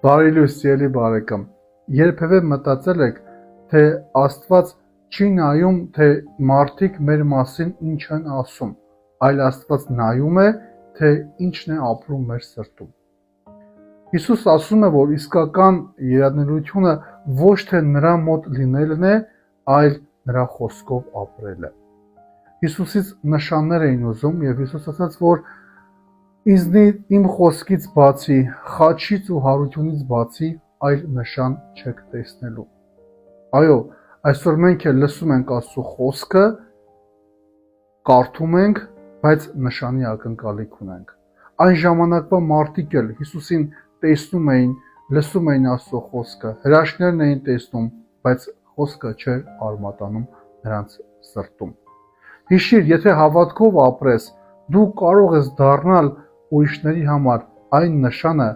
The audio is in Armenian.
Բարելույս սիրելի բարեկամ, երբևէ մտածել եք, թե Աստված չի նայում, թե մարդիկ մեր մասին ինչ են ասում, այլ Աստված նայում է, թե ինչն է ապրում մեր սրտում։ Հիսուս ասում է, որ իսկական երանելությունը ոչ թե նրա մոտ լինելն է, այլ նրա խոսքով ապրելը։ Հիսուսից նշաններ էին ուզում և Հիսուս ասաց, որ իմ խոսքից բացի, խաչից ու հարությունից բացի այլ նշան չեք տեսնելու։ Այո, այսօր մենք էլ լսում ենք Աստծո խոսքը, կարդում ենք, բայց նշանի ակնկալիք ունենք։ Այն ժամանակվա մարդիկ էլ Հիսուսին տեսնում էին, լսում էին Աստծո խոսքը, հրաշքներն էին տեսնում, բայց խոսքը չէր արմատանում նրանց սրտում։ Հիշիր, եթե հավատքով ապրես, դու կարող ես դառնալ ուրիշների համար այն նշանը,